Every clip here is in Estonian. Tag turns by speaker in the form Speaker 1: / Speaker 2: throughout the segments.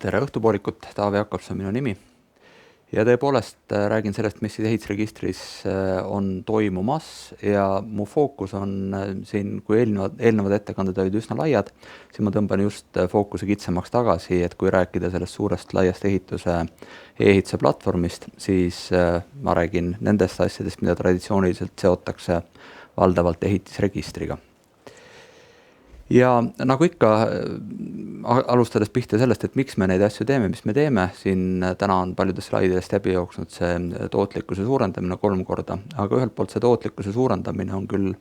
Speaker 1: Tere õhtupoolikut, Taavi Jakobson minu nimi. Ja tõepoolest räägin sellest, mis siis ehitusregistris on toimumas ja mu fookus on siin, kui eelnevad ettekanded olid üsna laiad, siis ma tõmban just fookuse kitsamaks tagasi, et kui rääkida sellest suurest laiast e-ehituse platvormist, siis ma räägin nendest asjadest, mida traditsiooniliselt seotakse valdavalt ehitisregistriga. Ja nagu ikka, alustades pihta sellest, et miks me neid asju teeme, mis me teeme, siin täna on paljudes slaididest läbi jooksnud see tootlikkuse suurendamine 3 korda, aga ühelt poolt see tootlikkuse suurendamine on küll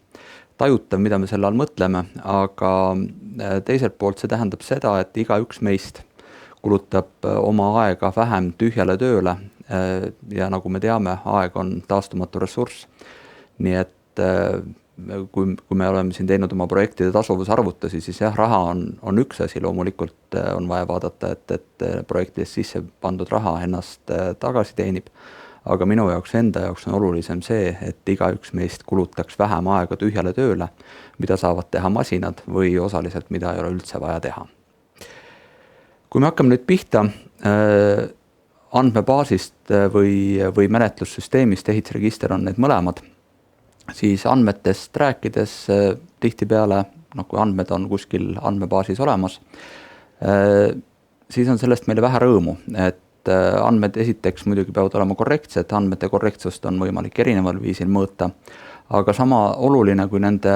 Speaker 1: tajutav, mida me selle all mõtleme, aga teiselt poolt see tähendab seda, et igaüks meist kulutab oma aega vähem tühjale tööle ja nagu me teame, aeg on taastumatu ressurss, nii et kui me oleme siin teinud oma projektide tasuvusarvutusi, siis jah, raha on üks asi, loomulikult on vaja vaadata, et projektides sisse pandud raha ennast tagasi teenib, aga minu jaoks enda jaoks on olulisem see, et igaüks meist kulutaks vähem aega tühjale tööle, mida saavad teha masinad või osaliselt, mida ei ole üldse vaja teha. Kui me hakkame nüüd pihta andmebaasist või menetlussüsteemist, ehitusregister on need mõlemad, siis andmetest rääkides tihtipeale, kui andmed on kuskil andmebaasis olemas, siis on sellest meile vähe rõõmu, et andmed esiteks muidugi peavad olema korrektsed, andmete korrektsust on võimalik erineval viisil mõõta, aga sama oluline kui nende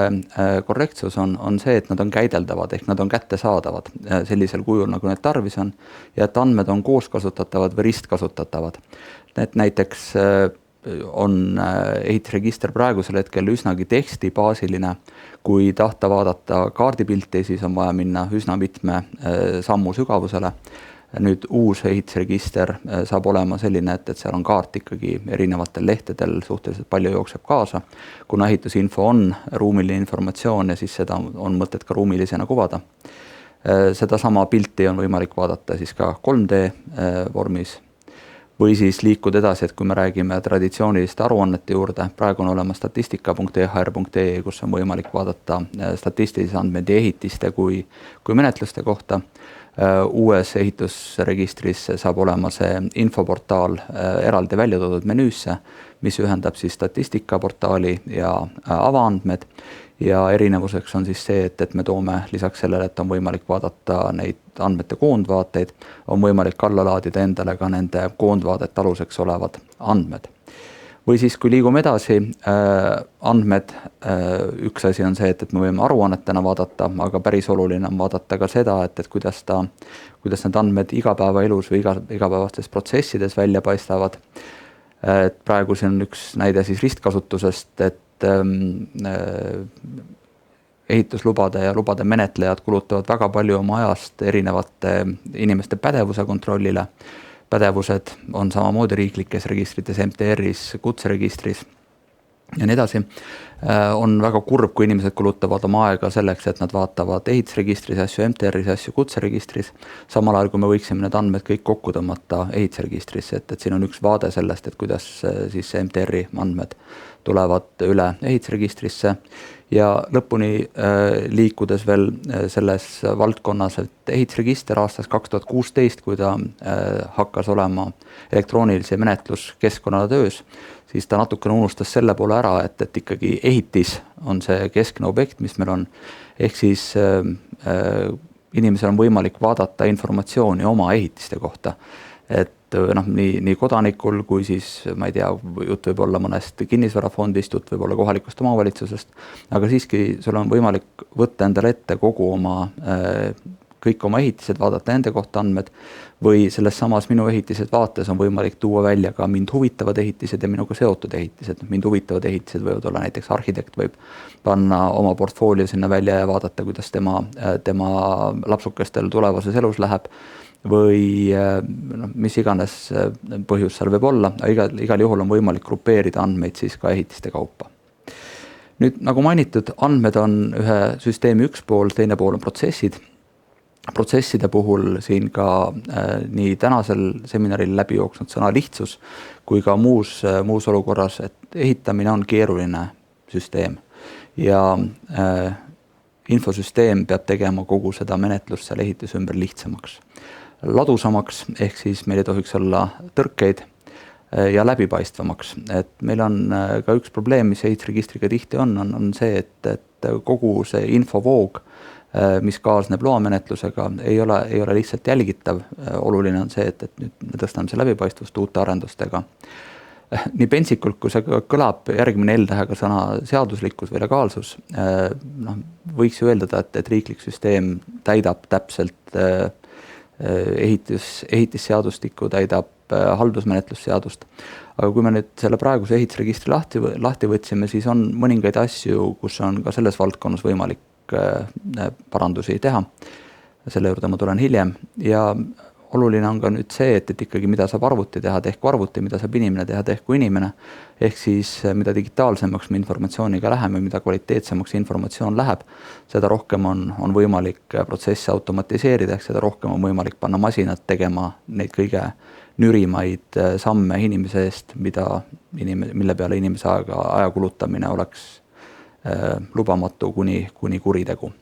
Speaker 1: korrektsus on see, et nad on käideldavad, ehk nad on kättesaadavad sellisel kujul, nagu need tarvis on, ja et andmed on kooskasutatavad või ristkasutatavad. Näiteks on ehitusregister praegusel hetkel üsnagi tekstibaasiline, kui tahta vaadata kaardipilti, siis on vaja minna üsna mitme sammu sügavusele. Nüüd uus ehitusregister saab olema selline, et seal on kaart ikkagi erinevatel lehtedel suhteliselt palju jookseb kaasa, kuna ehitusinfo on ruumiline informatsioon ja siis seda on mõtet ka ruumilisena kuvada. Seda sama pilti on võimalik vaadata siis ka 3D vormis, või siis liikuda edasi, et kui me räägime traditsiooniliste aruannete juurde, praegu on olema statistika.ehr.ee, kus on võimalik vaadata statistilisi andmeid ehitiste kui menetluste kohta. Uues ehitusregistris saab olema see infoportaal eraldi välja toodud menüüsse, mis ühendab siis statistikaportaali ja avaandmed. Ja erinevuseks on siis see, et me toome lisaks sellele, et on võimalik vaadata neid andmete koondvaateid, on võimalik alla laadida endale ka nende koondvaadet aluseks olevad andmed. Või siis, kui liigume edasi, andmed, üks asi on see, et me võime aruannetena vaadata, aga päris oluline on vaadata ka seda, et kuidas need andmed igapäevaelus või igapäevastes protsessides välja paistavad. Et praegu see on üks näide siis ristkasutusest, et ehituslubade ja lubade menetlejad kulutavad väga palju oma ajast erinevate inimeste pädevuse kontrollile. Pädevused on samamoodi riiklikes registrites, MTR-is, kutseregistris ja nii edasi. On väga kurb, kui inimesed kulutavad oma aega selleks, et nad vaatavad ehitusregistris asju, MTR-is asju, kutseregistris, samal ajal kui me võiksime need andmed kõik kokku tõmmata ehitusregistrisse, et siin on üks vaade sellest, et kuidas siis MTR-i andmed tulevad üle ehitusregistrisse ja lõpuni liikudes veel selles valdkonnas, et ehitusregister aastast 2016, kui ta hakkas olema elektroonilise menetluskeskkonnana töös, siis ta natukene unustas selle poole ära, et ikkagi ehitis on see keskne objekt, mis meil on, ehk siis inimesel on võimalik vaadata informatsiooni oma ehitiste kohta, et nii kodanikul kui siis, ma ei tea, jutt võib olla mõnest kinnisvarafondist, jutt võib olla kohalikust omavalitsusest, aga siiski sul on võimalik võtta endale ette kõik oma ehitised, vaadata nende kohta andmed või selles samas minu ehitised vaates on võimalik tuua välja ka mind huvitavad ehitised ja minuga seotud ehitised. Mind huvitavad ehitised võivad olla näiteks arhitekt võib panna oma portfoolio sinna välja ja vaadata, kuidas tema lapsukestel tulevases elus läheb või mis iganes põhjus seal võib olla, igal juhul on võimalik grupeerida andmeid siis ka ehitiste kaupa. Nüüd, nagu mainitud, andmed on ühe süsteemi üks pool, teine pool on protsessid. Protsesside puhul siin ka nii tänasel seminaril läbi jooksnud sõna lihtsus, kui ka muus olukorras, et ehitamine on keeruline süsteem ja infosüsteem peab tegema kogu seda menetlust seal ehituse ümber lihtsamaks. ladusamaks, ehk siis meil ei tohiks olla tõrkeid ja läbipaistvamaks. Et meil on ka üks probleem, mis ehitusregistriga tihti on see, et kogu see infovoog, mis kaasneb loamenetlusega, ei ole lihtsalt jälgitav. Oluline on see, et nüüd me tõstame see läbipaistvust uute arendustega. Nii pentsikult, kui see kõlab järgmine L-tähega sõna seaduslikkus või legaalsus, võiks ju öeldada, et riiklik süsteem täidab täpselt ehitisseadustikku, täidab haldusmenetlusseadust. Aga kui me nüüd selle praeguse ehitusregistri lahti võtsime, siis on mõningaid asju, kus on ka selles valdkonnas võimalik parandusi teha. Selle juurde ma tulen hiljem. Ja oluline on ka nüüd see, et ikkagi mida saab arvuti teha, tehku arvuti, mida saab inimene teha, tehku inimene. Ehk siis mida digitaalsemaks me informatsiooniga läheme, mida kvaliteetsemaks informatsioon läheb, seda rohkem on võimalik protsesse automatiseerida, ehk seda rohkem on võimalik panna masinad tegema neid kõige nürimaid samme inimese eest, mille peale inimese aja kulutamine oleks lubamatu kuni kuritegu.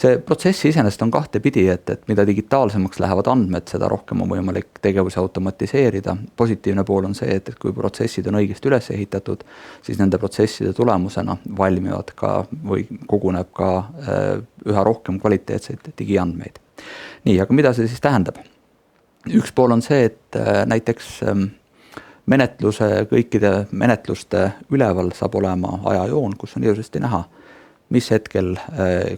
Speaker 1: See protsess iseenesest on kahte pidi, et mida digitaalsemaks lähevad andmed, seda rohkem on võimalik tegevusi automatiseerida. Positiivne pool on see, et kui protsessid on õigesti üles ehitatud, siis nende protsesside tulemusena valmivad ka või koguneb ka üha rohkem kvaliteetseid digiandmeid. Nii, aga mida see siis tähendab? Üks pool on see, et näiteks kõikide menetluste üleval saab olema ajajoon, kus on ilusasti näha, mis hetkel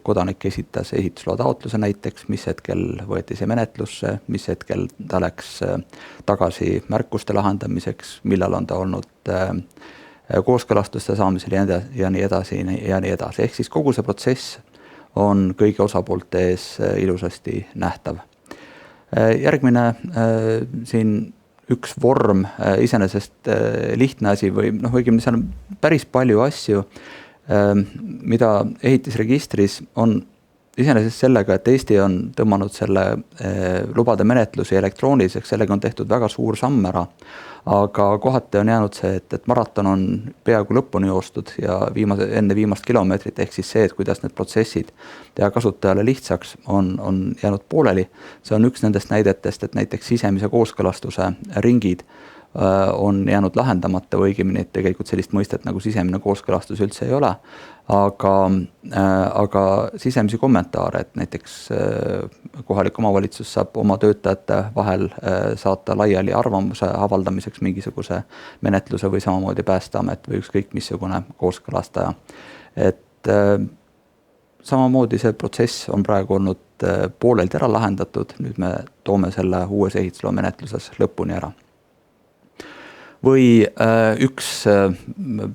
Speaker 1: kodanik esitas ehitusloa taotluse näiteks, mis hetkel võeti see menetlusse, mis hetkel ta läks tagasi märkuste lahendamiseks, millal on ta olnud kooskõlastuste saamisel ja nii edasi ja nii edasi. Ehk siis kogu see protsess on kõigi osapoolte ees ilusasti nähtav. Järgmine siin üks vorm, iseenesest lihtne asi või õigemini seal on päris palju asju, mida ehitisregistris on iseenesest sellega, et Eesti on tõmmanud selle lubade menetlusi elektrooniliseks, sellega on tehtud väga suur samm ära, aga kohati on jäänud see, et maraton on peaaegu lõpuni joostud ja enne viimast kilomeetrit, ehk siis see, et kuidas need protsessid teha kasutajale lihtsaks, on jäänud pooleli. See on üks nendest näidetest, et näiteks sisemise kooskõlastuse ringid on jäänud lahendamata või õigemini, et tegelikult sellist mõistet nagu sisemine kooskõlastus üldse ei ole, aga sisemisi kommentaare, et näiteks kohalik omavalitsus saab oma töötajate vahel saata laiali arvamuse avaldamiseks mingisuguse menetluse või samamoodi Päästeamet või ükskõik missugune kooskõlastaja. Et samamoodi see protsess on praegu olnud poolelt ära lahendatud, nüüd me toome selle uues ehitusloa menetluses lõpuni ära. Või üks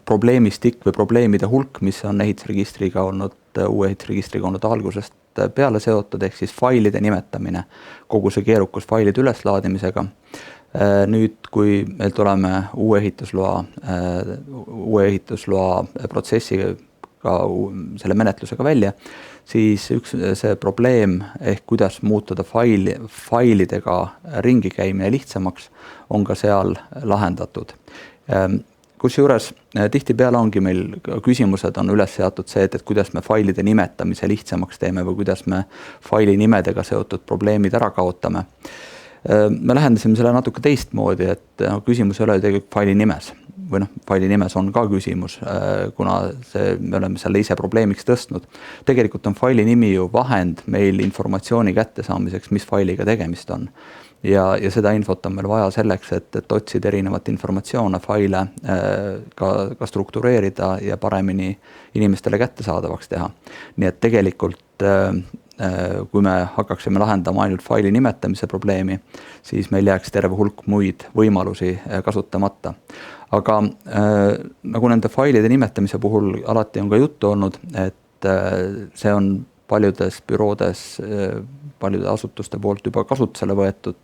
Speaker 1: probleemistik või probleemide hulk, mis on ehitusregistriga olnud, uue ehitusregistriga olnud algusest peale seotud, ehk siis failide nimetamine, kogu see keerukus failide üleslaadimisega. Nüüd, kui meil tuleme uue ehitusloa protsessiga selle menetlusega välja, siis üks see probleem ehk kuidas muutuda failidega ringi käimine lihtsamaks on ka seal lahendatud. Kusjuures tihtipeale ongi meil küsimused on üles seatud see, et kuidas me failide nimetamise lihtsamaks teeme või kuidas me faili nimedega seotud probleemid ära kaotame. Me lähendasime selle natuke teistmoodi, et küsimus ei ole tegelikult faili nimes. Või faili nimes on ka küsimus, kuna me oleme selle ise probleemiks tõstnud. Tegelikult on faili nimi ju vahend meil informatsiooni kättesaamiseks, mis failiga tegemist on. Ja seda infot on meil vaja selleks, et otsida erinevat informatsioone, faile ka struktureerida ja paremini inimestele kättesaadavaks teha. Nii et tegelikult kui me hakkaksime lahendama ainult faili nimetamise probleemi, siis meil jääks terve hulk muid võimalusi kasutamata. Aga nagu nende failide nimetamise puhul alati on ka juttu olnud, et see on paljudes büroodes, paljude asutuste poolt juba kasutusele võetud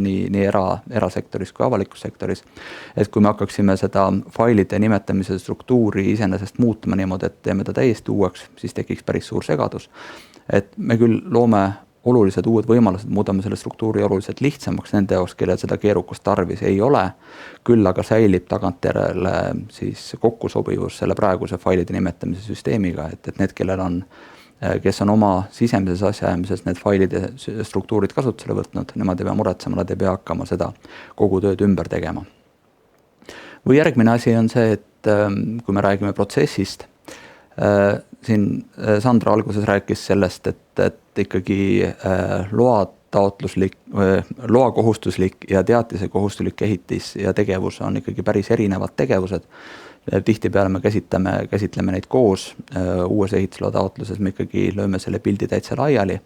Speaker 1: nii erasektoris kui avalikus sektoris. Et kui me hakkaksime seda failide nimetamise struktuuri iseenesest muutma niimoodi, et teeme ta täiesti uueks, siis tekiks päris suur segadus. Et me küll loome olulised uued võimalused, muudame selle struktuuri oluliselt lihtsamaks nende jaoks, kellel seda keerukust tarvis ei ole, küll aga säilib tagantjärele siis kokkusobivus selle praeguse failide nimetamise süsteemiga, et need, kellel on kes on oma sisemises asjaajamises need failide struktuurid kasutusele võtnud, nemad ei pea muretsema, nad ei pea hakkama seda kogu tööd ümber tegema. Või järgmine asi on see, et kui me räägime protsessist, siin Sandra alguses rääkis sellest, et ikkagi loa kohustuslik ja teatise kohustuslik ehitis ja tegevus on ikkagi päris erinevad tegevused. Tihtipeale me käsitleme neid koos, uues ehitusloa taotluses me ikkagi lööme selle pildi täitsa laiali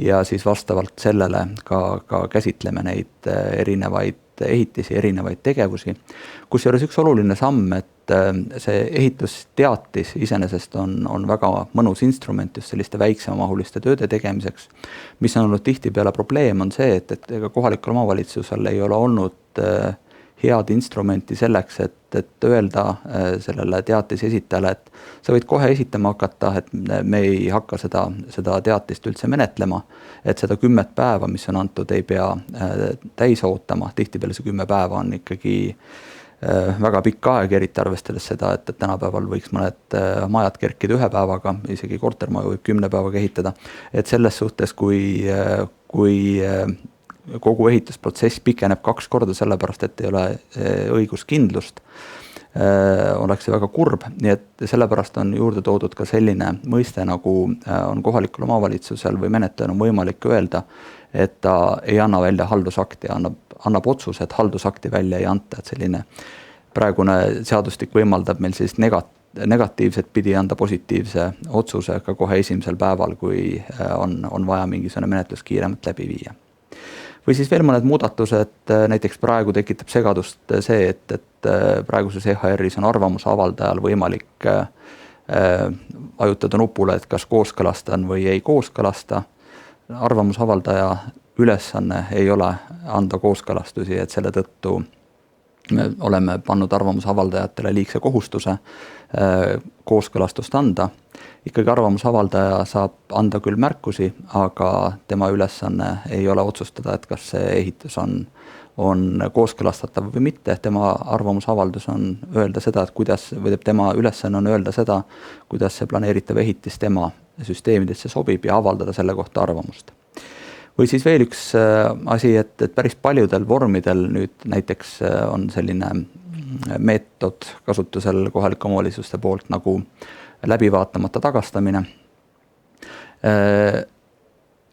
Speaker 1: ja siis vastavalt sellele ka käsitleme neid erinevaid ehitisi, erinevaid tegevusi. Kusjuures üks oluline samm, et see ehitusteatis iseenesest on väga mõnus instrument just selliste väiksemamahuliste tööde tegemiseks. Mis on olnud tihtipeale probleem on see, et ega kohalikul omavalitsusel ei ole olnud head instrumenti selleks, et öelda sellele teatise esitajale, et sa võid kohe esitama hakata, et me ei hakka seda teatist üldse menetlema, et seda 10 päeva, mis on antud, ei pea täis ootama. Tihtipeale see 10 päeva on ikkagi väga pikk aeg, eriti arvestades seda, et tänapäeval võiks mõned majad kerkida 1 päevaga, isegi kortermaju võib 10 päevaga ehitada. Et selles suhtes, kui kogu ehitusprotsess pikeneb 2 korda sellepärast, et ei ole õiguskindlust, oleks see väga kurb. Nii et sellepärast on juurde toodud ka selline mõiste, nagu on kohalikul omavalitsusel või menetlejal on võimalik öelda, et ta ei anna välja haldusakti, annab otsuse, et haldusakti välja ei anta. Et selline praegune seadustik võimaldab meil siis negatiivset pidi anda positiivse otsuse ka kohe esimesel päeval, kui on vaja mingisugune menetlus kiiremalt läbi viia. Või siis veel mõned muudatused, näiteks praegu tekitab segadust see, et praeguses EHR-is on arvamuse avaldajal võimalik vajutada nupule, et kas kooskõlastan või ei kooskõlasta. Arvamuse avaldaja ülesanne ei ole anda kooskõlastusi, et selle tõttu me oleme pannud arvamuse avaldajatele liigse kohustuse kooskõlastust anda. Ikkagi arvamuse avaldaja saab anda küll märkusi, aga tema ülesanne ei ole otsustada, et kas see ehitus on kooskõlastatav või mitte. Tema arvamusavaldus on öelda seda, et tema ülesanne on öelda seda, kuidas see planeeritav ehitis tema süsteemidesse sobib ja avaldada selle kohta arvamust. Või siis veel üks asi, et päris paljudel vormidel nüüd näiteks on selline meetod kasutusel kohalike omavalitsuste poolt nagu läbivaatamata tagastamine.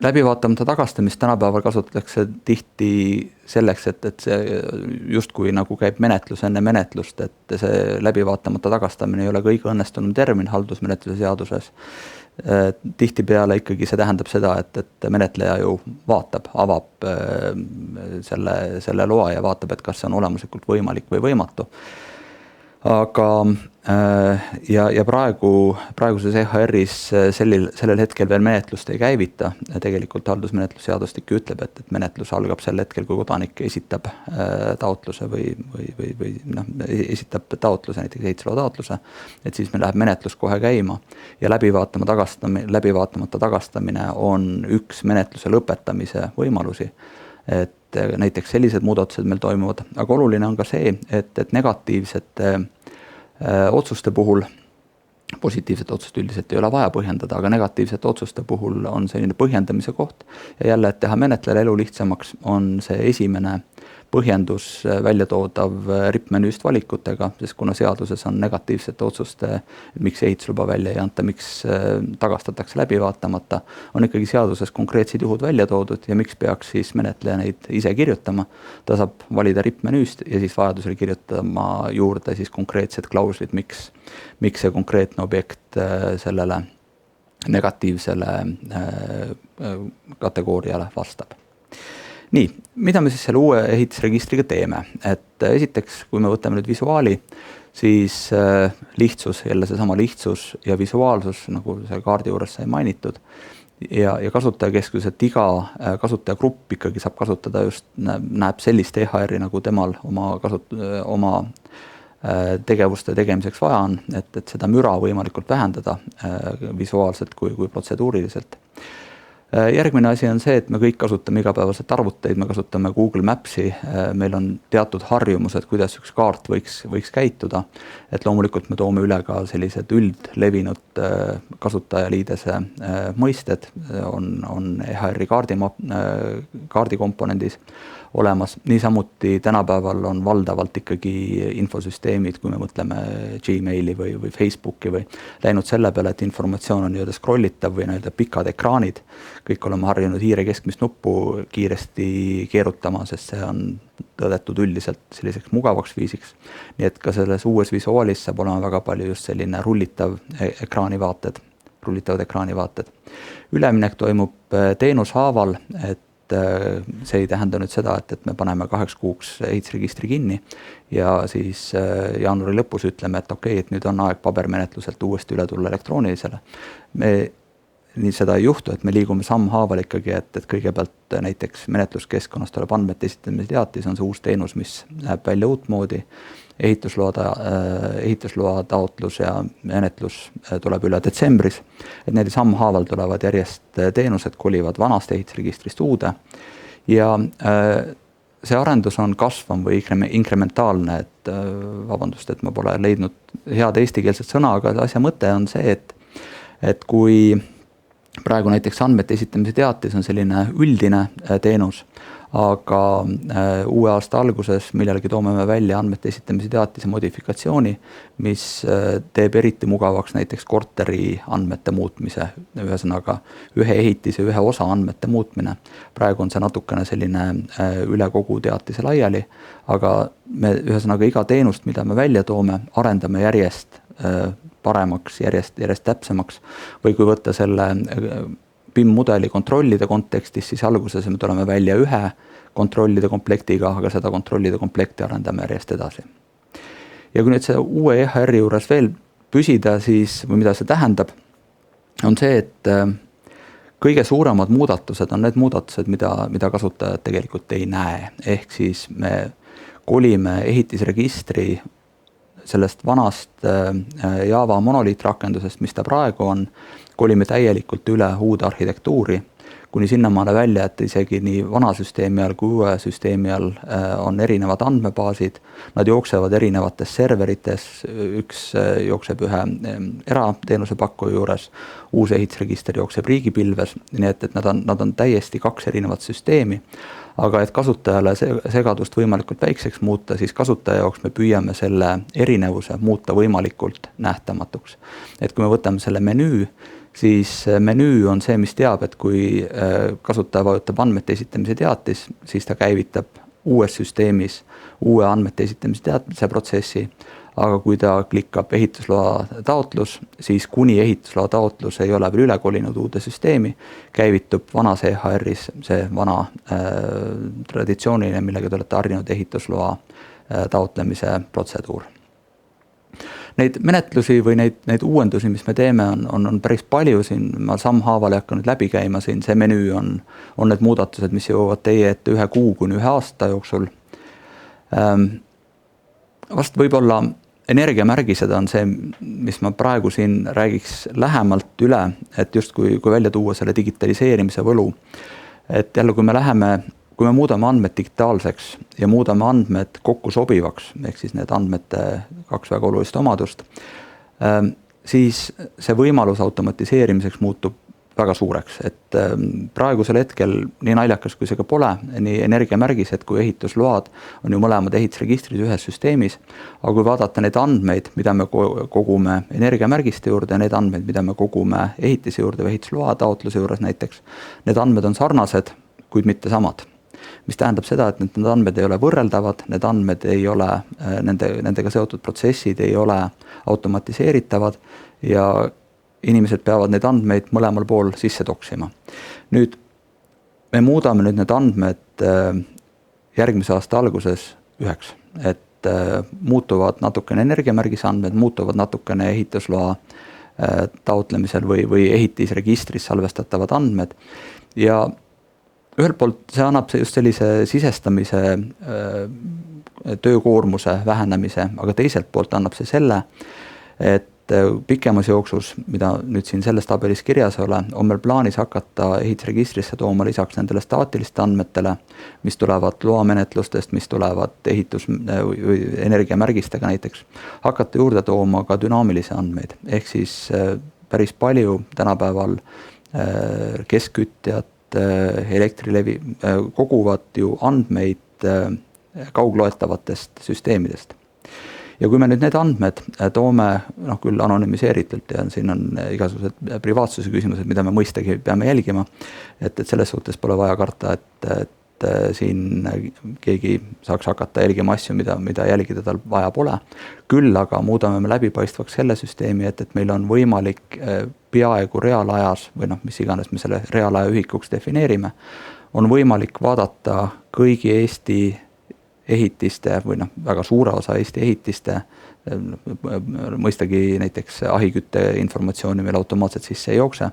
Speaker 1: Läbivaatamata tagastamist tänapäeval kasutatakse tihti selleks, et see justkui nagu käib menetlus enne menetlust, et see läbivaatamata tagastamine ei ole kõige õnnestunum termin haldusmenetluse seaduses. Tihtipeale ikkagi see tähendab seda, et menetleja ju avab selle loa ja vaatab, et kas see on olemuslikult võimalik või võimatu. Aga ja praeguses EHR-is sellel hetkel veel menetlust ei käivita. Tegelikult haldusmenetlusseadustik ütleb, et menetlus algab sel hetkel, kui kodanik esitab taotluse või esitab taotluse, näiteks ehitusloa taotluse, et siis meil läheb menetlus kohe käima ja läbivaatamata tagastamine on üks menetluse lõpetamise võimalusi. Et näiteks sellised muudatused meil toimuvad, aga oluline on ka see, et negatiivsete otsuste puhul, positiivsete otsust üldiselt ei ole vaja põhjendada, aga negatiivsete otsuste puhul on selline põhjendamise koht ja jälle, et teha menetlejale elu lihtsamaks, on see esimene põhjendus välja toodav rippmenüüst valikutega, sest kuna seaduses on negatiivsete otsuste, miks ehitusluba välja ei anta, miks tagastatakse läbi vaatamata, on ikkagi seaduses konkreetsid juhud välja toodud ja miks peaks siis menetleja neid ise kirjutama. Ta saab valida rippmenüüst ja siis vajadusel kirjutama juurde siis konkreetsed klauslid, miks see konkreetne objekt sellele negatiivsele kategooriale vastab. Nii, mida me siis selle uue ehitisregistriga teeme? Et esiteks, kui me võtame nüüd visuaali, siis lihtsus, jälle seesama lihtsus ja visuaalsus, nagu see kaardi juures sai mainitud, ja kasutajakeskus, et iga kasutajagrupp ikkagi saab kasutada just, näeb sellist EHR-i, nagu temal oma tegevuste tegemiseks vaja on, et seda müra võimalikult vähendada visuaalselt kui protseduuriliselt. Järgmine asi on see, et me kõik kasutame igapäevaselt arvuteid, me kasutame Google Maps'i, meil on teatud harjumused, kuidas üks kaart võiks käituda. Et loomulikult me toome üle ka sellised üldlevinud kasutajaliidese mõisted, on EHR-i kaardikomponendis olemas. Niisamuti tänapäeval on valdavalt ikkagi infosüsteemid, kui me mõtleme Gmaili või Facebooki või läinud selle peale, et informatsioon on nii-öelda scrollitav või nii-öelda pikad ekraanid. Kõik oleme harjunud hiire keskmist nuppu kiiresti keerutama, sest see on tõdetud üldiselt selliseks mugavaks viisiks. Nii et ka selles uues visuaalis saab olema väga palju just selline rullitavad ekraanivaated. Üleminek toimub teenushaaval, et see ei tähenda nüüd seda, et me paneme 8 kuuks ehitusregistri kinni ja siis jaanuari lõpus ütleme, et okei, et nüüd on aeg pabermenetluselt uuesti üle tulla elektroonilisele. Nii seda ei juhtu, et me liigume sammhaaval ikkagi, et kõigepealt näiteks menetluskeskkonnast tuleb andmete esitamise teatis, on see uus teenus, mis läheb välja uutmoodi. Ehitusloa taotlus ja menetlus tuleb üle detsembris, et need sammhaaval tulevad järjest teenused, kolivad vanast ehitusregistrist uude ja see arendus on kasvam või inkrementaalne, et vabandust, et ma pole leidnud head eestikeelset sõna, aga asja mõte on see, et kui praegu näiteks andmete esitamise teatis on selline üldine teenus, aga uue aasta alguses millalgi toome me välja andmete esitamise teatise modifikatsiooni, mis teeb eriti mugavaks näiteks korteri andmete muutmise, ühesõnaga ühe ehitise, ühe osa andmete muutmine. Praegu on see natukene selline üle kogu teatise laiali, aga me ühesõnaga iga teenust, mida me välja toome, arendame järjest paremaks, järjest täpsemaks või kui võtta selle PIM-mudeli kontrollide kontekstis, siis alguses me tuleme välja ühe kontrollide komplektiga, aga seda kontrollide komplekti arendame järjest edasi. Ja kui nüüd see uue EHR-i juures veel püsida, siis, või mida see tähendab, on see, et kõige suuremad muudatused on need muudatused, mida kasutajad tegelikult ei näe. Ehk siis me kolime ehitisregistri sellest vanast Java monoliitrakendusest, mis ta praegu on, kolime täielikult üle uude arhitektuuri, kuni sinnamaale välja, et isegi nii vana süsteemi all kui uue süsteemi all on erinevad andmebaasid, nad jooksevad erinevates serverites, üks jookseb ühe erateenuse pakkuja juures, uus ehitusregister jookseb riigipilves, nii et nad on täiesti 2 erinevat süsteemi. Aga et kasutajale segadust võimalikult väikseks muuta, siis kasutaja jaoks me püüame selle erinevuse muuta võimalikult nähtamatuks. Et kui me võtame selle menüü, siis menüü on see, mis teab, et kui kasutaja vajutab andmete esitamise teatis, siis ta käivitab uues süsteemis uue andmete esitamise teatise protsessi, aga kui ta klikkab ehitusloa taotlus, siis kuni ehitusloa taotlus ei ole veel üle kolinud uude süsteemi, käivitub vanas EHR-is see vana traditsiooniline, millega te olete harjunud ehitusloa taotlemise protseduur. Neid menetlusi või neid uuendusi, mis me teeme, on päris palju siin, ma sammhaaval ei hakanud läbi käima siin, see menüü on need muudatused, mis jõuavad teie ette 1 kuu kuni 1 aasta jooksul. Vast võib-olla energiamärgised on see, mis ma praegu siin räägiks lähemalt üle, et just kui välja tuua selle digitaliseerimise võlu, et jälle kui me muudame andmed digitaalseks ja muudame andmed kokku sobivaks, ehk siis need andmete 2 väga olulist omadust, siis see võimalus automatiseerimiseks muutub väga suureks, et praegusel hetkel nii naljakas kui see ka pole, nii energiamärgised kui ehitusload on ju mõlemad ehitusregistris ühes süsteemis, aga kui vaadata neid andmeid, mida me kogume energiamärgiste juurde ja need andmeid, mida me kogume ehitise juurde või ehitusloa taotluse juures näiteks, need andmed on sarnased, kuid mitte samad. Mis tähendab seda, et need andmed ei ole võrreldavad, need andmed ei ole, nendega seotud protsessid ei ole automatiseeritavad ja inimesed peavad neid andmeid mõlemal pool sisse toksima. Nüüd me muudame need andmed järgmise aasta alguses 1, et muutuvad natukene energiamärgise andmed, muutuvad natukene ehitusloa taotlemisel või ehitisregistris salvestatavad andmed ja ühelt poolt see annab just sellise sisestamise töökoormuse vähenemise, aga teiselt poolt annab see selle, et pikemas jooksus, mida nüüd siin selles tabelis kirjas ole, on meil plaanis hakata ehitusregistrisse tooma lisaks nendele staatiliste andmetele, mis tulevad loamenetlustest, mis tulevad energiamärgistega näiteks, hakata juurde tooma ka dünaamilisi andmeid. Ehk siis päris palju tänapäeval keskkütjad, Elektrilevi koguvad ju andmeid kaugloetavatest süsteemidest. Ja kui me nüüd need andmed toome, küll anonüümiseeritult ja siin on igasugused privaatsuse küsimused, mida me mõistagi peame jälgima, et selles suhtes pole vaja karta, et siin keegi saaks hakata jälgima asju, mida jälgida tal vaja pole. Küll aga muudame me läbipaistvaks selle süsteemi, et meil on võimalik peaaegu reaalajas või mis iganes me selle reaalaja ühikuks defineerime, on võimalik vaadata kõigi Eesti ehitiste või väga suure osa Eesti ehitiste, mõistagi näiteks ahikütte informatsiooni meil automaatselt sisse ei jookse,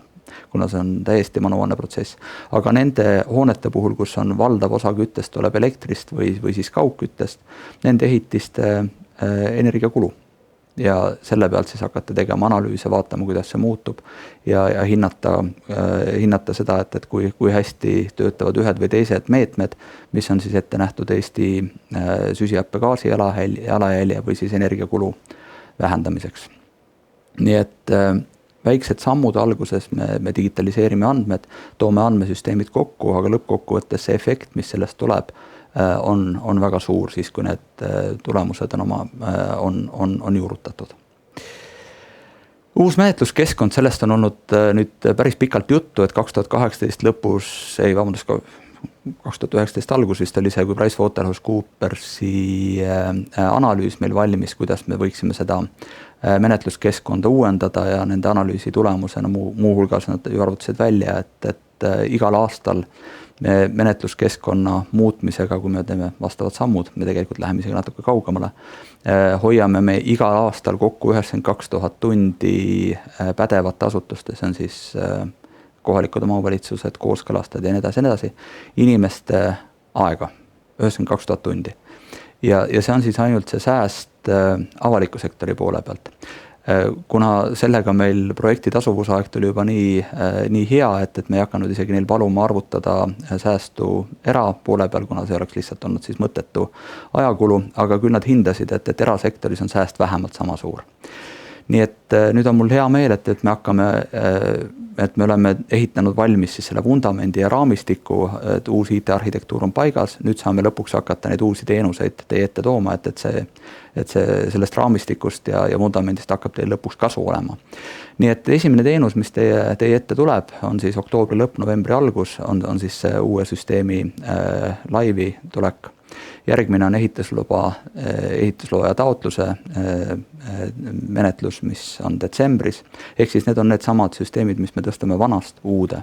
Speaker 1: kuna see on täiesti manuaalne protsess. Aga nende hoonete puhul, kus on valdav osa küttest tuleb elektrist või siis kaugküttest, nende ehitiste energiakulu. Ja selle pealt siis hakata tegema analüüse, vaatama, kuidas see muutub ja hinnata seda, et kui hästi töötavad ühed või teised meetmed, mis on siis ette nähtud Eesti süsihappegaasi jalajälje või siis energiakulu vähendamiseks. Nii et väiksed sammud alguses me digitaliseerime andmed, toome andmesüsteemid kokku, aga lõppkokkuvõttes see efekt, mis sellest tuleb, on väga suur siis, kui need tulemused on juurutatud. Uus menetluskeskkond, sellest on olnud nüüd päris pikalt juttu, et 2018 lõpus, 2019 algus vist oli see, kui PricewaterhouseCoopersi analüüs meil valmis, kuidas me võiksime seda menetluskeskkonda uuendada ja nende analüüsi tulemusena muuhulgas nad ju arvutasid välja, et igal aastal menetluskeskkonna muutmisega, kui me teeme vastavad sammud, me tegelikult läheme isegi natuke kaugemale, hoiame me igal aastal kokku 92 000 tundi pädevat asutuste, see on siis kohalikud omavalitsused, kooskõlastajad ja nii edasi, inimeste aega, 92 000 tundi. Ja see on siis ainult see sääst avaliku sektori poole pealt. Kuna sellega meil projekti tasuvusaeg tuli juba nii hea, et me ei hakanud isegi neil paluma arvutada säästu erapoole peal, kuna see oleks lihtsalt olnud siis mõttetu ajakulu, aga küll nad hindasid, et erasektoris on sääst vähemalt sama suur. Nii et nüüd on mul hea meel, et me oleme ehitanud valmis siis selle vundamendi ja raamistiku, et uus IT-arhitektuur on paigas, nüüd saame lõpuks hakata neid uusi teenuseid teie ette tooma, et sellest raamistikust ja vundamendist hakkab teil lõpuks kasu olema. Nii et esimene teenus, mis teie ette tuleb, on siis oktoobri lõpp, novembri algus, on siis uue süsteemi laivi tulek. Järgmine on ehitusloa ja taotluse menetlus, mis on detsembris. Ehk siis need on need samad süsteemid, mis me tõstame vanast uude.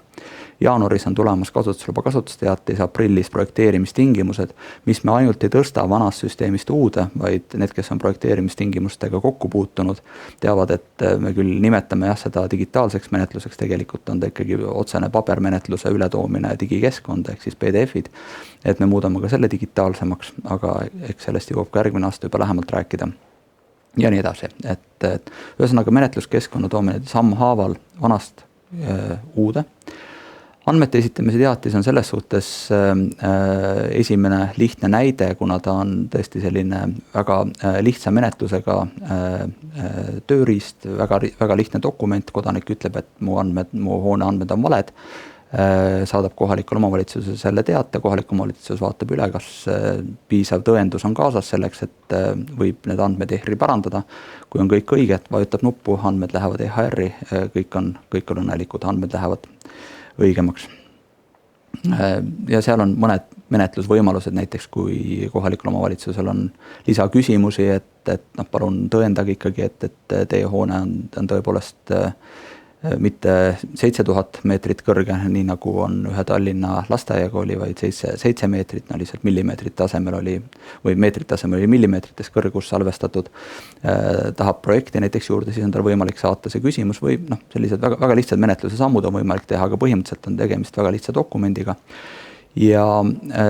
Speaker 1: Jaanuaris on tulemas kasutusluba kasutusteatis, aprillis projekteerimistingimused, mis me ainult ei tõsta vanast süsteemist uude, vaid need, kes on projekteerimistingimustega kokku puutunud, teavad, et me küll nimetame seda digitaalseks menetluseks, tegelikult on ta ikkagi otsene pabermenetluse ületoomine digikeskkond, ehk siis PDF-id, et me muudame ka selle digitaalsemaks, aga eks sellest jõuab ka järgmine aasta juba lähemalt rääkida. Ja nii edasi, et ühesõnaga menetluskeskkonna toomine sammhaaval vanast uude. Andmete esitamise teatis on selles suhtes esimene lihtne näide, kuna ta on tõesti selline väga lihtsa menetlusega tööriist, väga lihtne dokument, kodanik ütleb, et mu hoone andmed on valed, saadab kohalikul omavalitsusele selle teate, kohalik omavalitsus vaatab üle, kas piisav tõendus on kaasas selleks, et võib need andmed EHR-i parandada. Kui on kõik õiget, vajutab nuppu, andmed lähevad EHR-i, kõik on õnnelikud, andmed lähevad õigemaks. Ja seal on mõned menetlusvõimalused, näiteks kui kohalikul omavalitsusel on lisaküsimusi, et palun tõendage ikkagi, et teie hoone on tõepoolest mitte 7000 meetrit kõrge, nii nagu on ühe Tallinna lasteaiakooli, vaid 7 meetrit, lihtsalt millimeetrit tasemel oli, või meetrit tasemel oli millimeetrites kõrgus salvestatud, tahab projekti näiteks juurde, siis on tal võimalik saata see küsimus või sellised väga lihtsad menetluse sammud on võimalik teha, aga põhimõtteliselt on tegemist väga lihtsa dokumendiga. Ja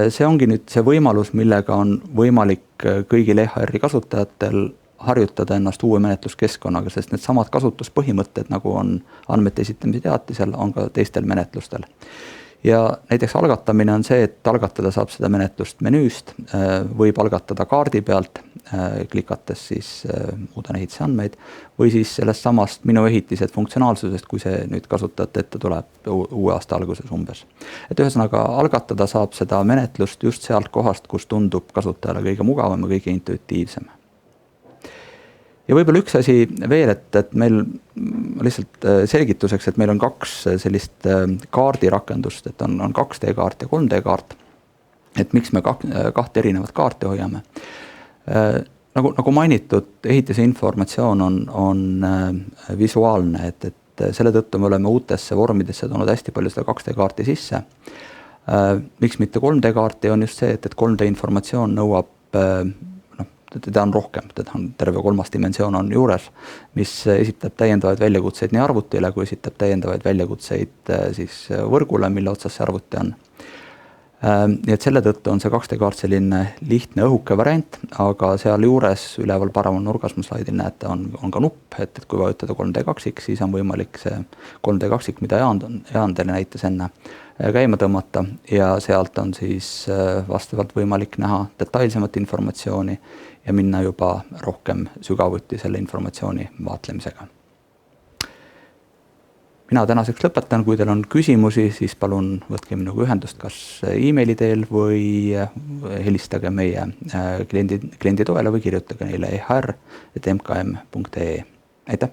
Speaker 1: see ongi nüüd see võimalus, millega on võimalik kõigil EHR-i kasutajatel harjutada ennast uue menetluskeskkonnaga, sest need samad kasutuspõhimõtted, nagu on andmete esitamise teatisel, on ka teistel menetlustel. Ja näiteks algatamine on see, et algatada saab seda menetlust menüüst, võib algatada kaardi pealt, klikates siis muudan ehitise andmeid, või siis sellest samast minu ehitised funktsionaalsusest, kui see nüüd kasutajate ette tuleb uue aasta alguses umbes. Et ühesõnaga algatada saab seda menetlust just sealt kohast, kus tundub kasutajale kõige mugavam ja kõige intuitiivsem. Ja võib-olla üks asi veel, et meil lihtsalt selgituseks, et meil on 2 sellist kaardirakendust, et on 2D kaart ja 3D kaart, et miks me 2 erinevat kaarti hoiame. Nagu mainitud, ehitise informatsioon on visuaalne, et selle tõttu me oleme uutesse vormidesse toonud hästi palju seda 2D kaarti sisse. Miks mitte 3D kaarti on just see, et 3D informatsioon nõuab teda on rohkem, teda on terve 3. dimensioon on juures, mis esitab täiendavaid väljakutseid nii arvutile, kui esitab täiendavaid väljakutseid siis võrgule, mille otsas see arvuti on. Nii et selle tõttu on see 2D kaart selline lihtne õhuke variant, aga seal juures üleval paremal nurgas mu slaidil näete on ka nupp, et kui vajutada 3D kaksik, siis on võimalik see 3D kaksik, mida Jaan teile näitas enne, käima tõmmata ja sealt on siis vastavalt võimalik näha detailsemat informatsiooni ja minna juba rohkem sügavuti selle informatsiooni vaatlemisega. Mina tänaseks lõpetan, kui teil on küsimusi, siis palun võtke minuga ühendust kas e-maili teel või helistage meie kliendi toele või kirjutage neile ehr@mkm.ee. Aitäh!